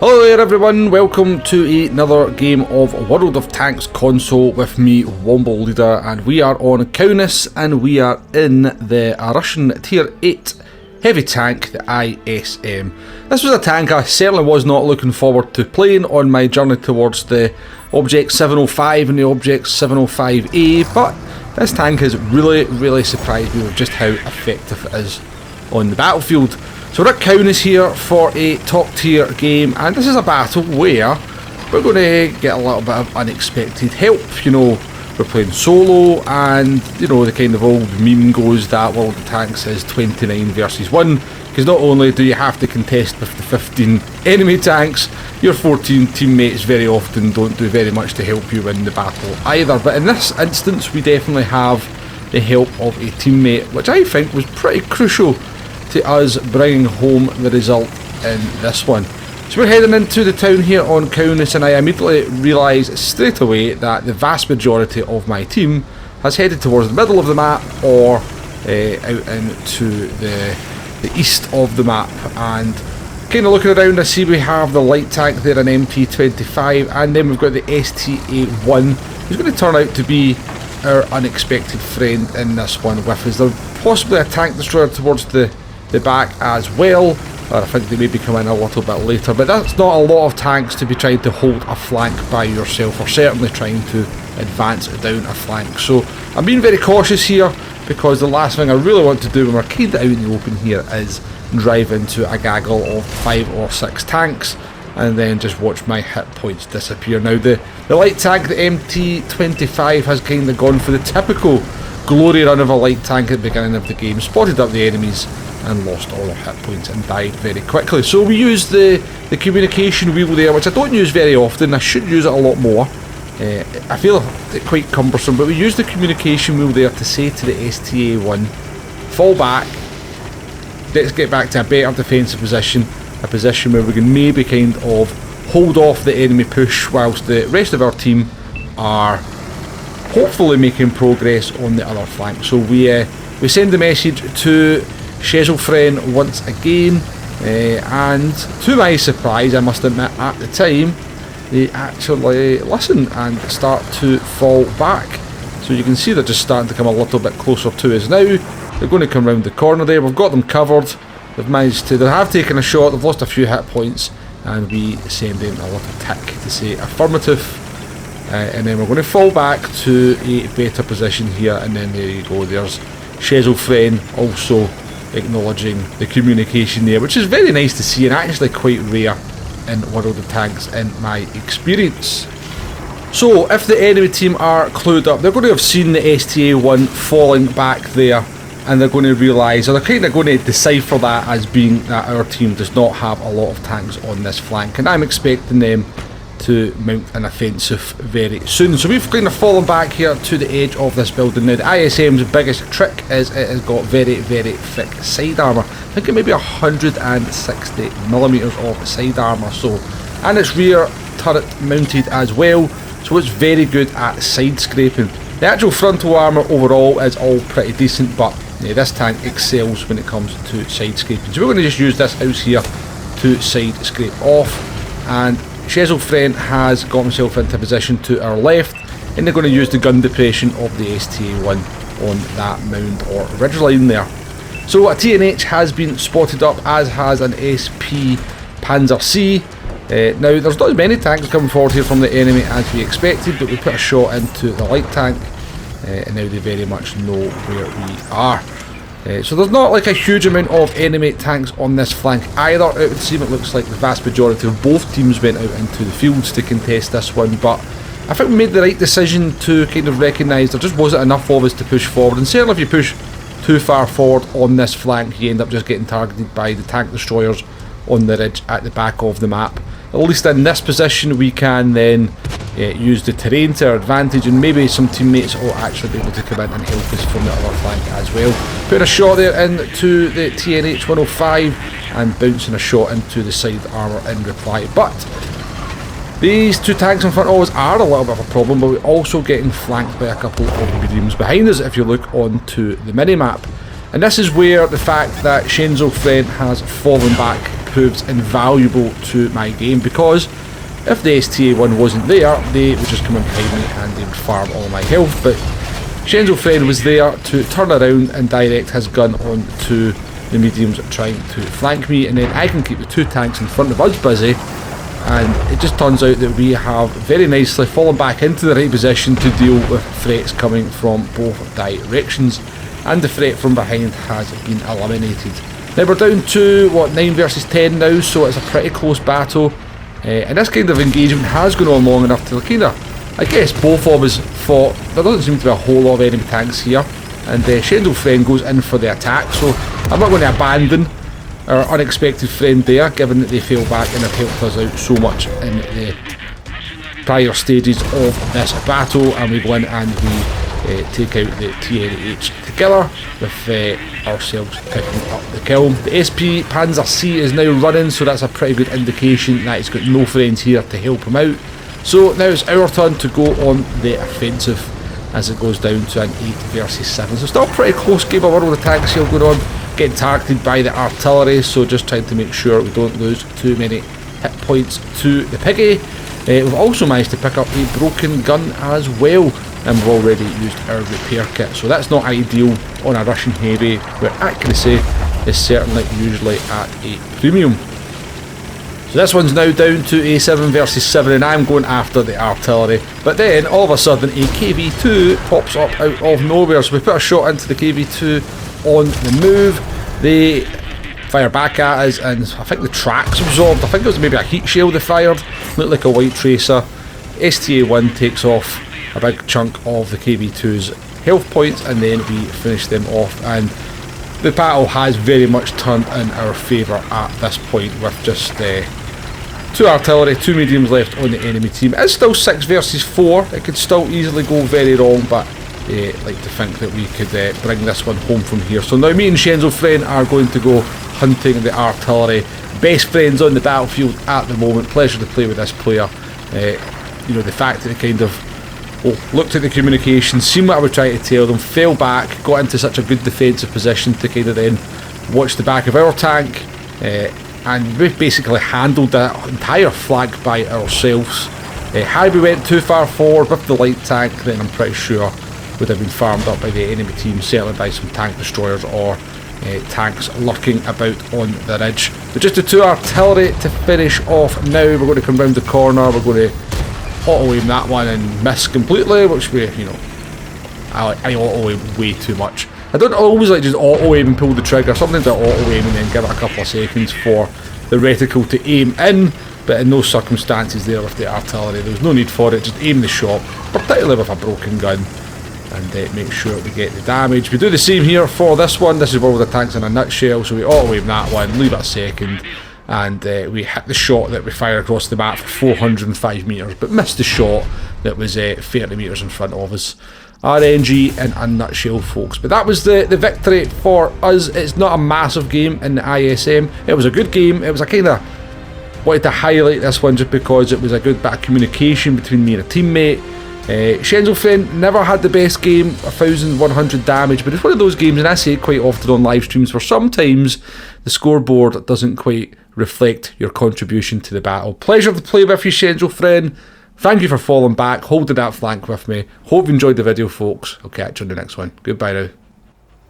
Hello there everyone, welcome to another game of World of Tanks console with me, Womble Leader, and we are on Kaunas and we are in the Russian Tier 8 heavy tank, the ISM. This was a tank I certainly was not looking forward to playing on my journey towards the Object 705 and the Object 705A, but this tank has really surprised me with just how effective it is on the battlefield. So we're at Kaunas here for a top tier game, and this is a battle where we're going to get a little bit of unexpected help. You know, we're playing solo, and you know the kind of old meme goes that World of Tanks is 29 versus 1, because not only do you have to contest with the 15 enemy tanks, your 14 teammates very often don't do very much to help you win the battle either. But in this instance we definitely have the help of a teammate, which I think was pretty crucial to us bringing home the result in this one. So we're heading into the town here on Kaunas, and I immediately realised straight away that the vast majority of my team has headed towards the middle of the map or out into the east of the map. And kind of looking around, I see we have the light tank there, an MT25, and then we've got the STA1, who's going to turn out to be our unexpected friend in this one with us. There's possibly a tank destroyer towards the back as well, or I think they may be coming a little bit later, but that's not a lot of tanks to be trying to hold a flank by yourself, or certainly trying to advance down a flank. So I'm being very cautious here, because the last thing I really want to do when we're kind of out in the open here is drive into a gaggle of 5 or 6 tanks and then just watch my hit points disappear. Now the light tank, the MT25, has kind of gone for the typical glory run of a light tank at the beginning of the game, spotted up the enemies and lost all their hit points and died very quickly. So we use the communication wheel there, which I don't use very often. I should use it a lot more. I feel it quite cumbersome, but we use the communication wheel there to say to the STA1, fall back, let's get back to a better defensive position, a position where we can maybe kind of hold off the enemy push whilst the rest of our team are hopefully making progress on the other flank. So we send the message to Schezelfren once again, and to my surprise, I must admit, at the time they actually listen and start to fall back. So you can see they're just starting to come a little bit closer to us now. They're going to come round the corner there. We've got them covered. They've managed to, they have taken a shot, they've lost a few hit points, and we send in a little tick to say affirmative. And then we're going to fall back to a better position here, and then there you go, there's Schezelfren also acknowledging the communication there, which is very nice to see and actually quite rare in World of Tanks in my experience. So if the enemy team are clued up, they're going to have seen the STA1 falling back there, and they're going to realise, or they're kind of going to decipher that as being that our team does not have a lot of tanks on this flank, and I'm expecting them to mount an offensive very soon. So we've kind of fallen back here to the edge of this building. Now the ISM's biggest trick is it has got very thick side armour. I think it may be 160mm of side armour, so, and it's rear turret mounted as well, so it's very good at side scraping. The actual frontal armour overall is all pretty decent, but yeah, this tank excels when it comes to side scraping. So we're going to just use this house here to side scrape off, and Schezelfren has got himself into position to our left, and they're going to use the gun depression of the STA1 on that mound or ridgeline there. So a TNH has been spotted up, as has an SP Panzer C. Now there's not as many tanks coming forward here from the enemy as we expected, but we put a shot into the light tank, and now they very much know where we are. So there's not like a huge amount of enemy tanks on this flank either. It would seem it looks like the vast majority of both teams went out into the fields to contest this one, but I think we made the right decision to kind of recognise there just wasn't enough of us to push forward, and certainly if you push too far forward on this flank you end up just getting targeted by the tank destroyers on the ridge at the back of the map. At least in this position we can then use the terrain to our advantage, and maybe some teammates will actually be able to come in and help us from the other flank as well. Putting a shot there into the TNH 105 and bouncing a shot into the side armour in reply. But these two tanks in front of us are a little bit of a problem, but we're also getting flanked by a couple of mediums behind us if you look onto the mini-map. And this is where the fact that Schezelfren has fallen back proves invaluable to my game, because if the STA1 wasn't there, they would just come in behind me and they would farm all my health. But Shenzo Friend was there to turn around and direct his gun onto the mediums trying to flank me, and then I can keep the 2 tanks in front of us busy. And it just turns out that we have very nicely fallen back into the right position to deal with threats coming from both directions, and the threat from behind has been eliminated. Now we're down to, what, 9 versus 10 now, so it's a pretty close battle. And this kind of engagement has gone on long enough to kind of, I guess, both of us thought there doesn't seem to be a whole lot of enemy tanks here, and Shenzo Friend goes in for the attack, so I'm not going to abandon our unexpected friend there, given that they fell back and have helped us out so much in the prior stages of this battle. And we go in and we take out the TNH together, with ourselves picking up the kill. The SP Panzer C is now running, so that's a pretty good indication that he's got no friends here to help him out. So now it's our turn to go on the offensive, as it goes down to an 8 versus 7. So still pretty close game of World of Tanks here going on. Getting targeted by the artillery, so just trying to make sure we don't lose too many hit points to the piggy. We've also managed to pick up a broken gun as well, and we've already used our repair kit, so that's not ideal on a Russian heavy where accuracy is certainly usually at a premium. So this one's now down to a 7 versus 7, and I'm going after the artillery, but then all of a sudden a KV2 pops up out of nowhere, so we put a shot into the KV2 on the move. They fire back at us, and I think the tracks absorbed. I think it was maybe a heat shell they fired, looked like a white tracer. STA1 takes off a big chunk of the KV2's health points, and then we finish them off, and the battle has very much turned in our favour at this point, with just 2 artillery, 2 mediums left on the enemy team. It's still 6 versus 4, it could still easily go very wrong, but like to think that we could bring this one home from here. So now me and Shenzo Friend are going to go hunting the artillery. Best friends on the battlefield at the moment. Pleasure to play with this player. You know, the fact that they kind of looked at the communication, seen what I was trying to tell them, fell back, got into such a good defensive position to kind of then watch the back of our tank, and we basically handled that entire flank by ourselves. Had we went too far forward with the light tank, then I'm pretty sure would have been farmed up by the enemy team, certainly by some tank destroyers or tanks lurking about on the ridge. But just the 2 artillery to finish off now. We're going to come round the corner, we're going to auto aim that one and miss completely, which we, you know, I auto aim way too much. I don't always like just auto aim and pull the trigger. Sometimes I auto aim and then give it a couple of seconds for the reticle to aim in, but in those circumstances there with the artillery, there was no need for it. Just aim the shot, particularly with a broken gun, and make sure we get the damage. We do the same here for this one. This is World of Tanks in a nutshell, so we auto aim that one, leave it a second, and we hit the shot that we fired across the map for 405 metres, but missed the shot that was 30 metres in front of us. RNG in a nutshell, folks. But that was the victory for us. It's not a massive game in the ISM. It was a good game. It was a kind of wanted to highlight this one just because it was a good bit of communication between me and a teammate. Shenzo Friend never had the best game, 1100 damage, but it's one of those games, and I say it quite often on live streams, where sometimes the scoreboard doesn't quite reflect your contribution to the battle. Pleasure to play with you, Shenzo Friend. Thank you for falling back, holding that flank with me. Hope you enjoyed the video, folks. I'll catch you on the next one. Goodbye now.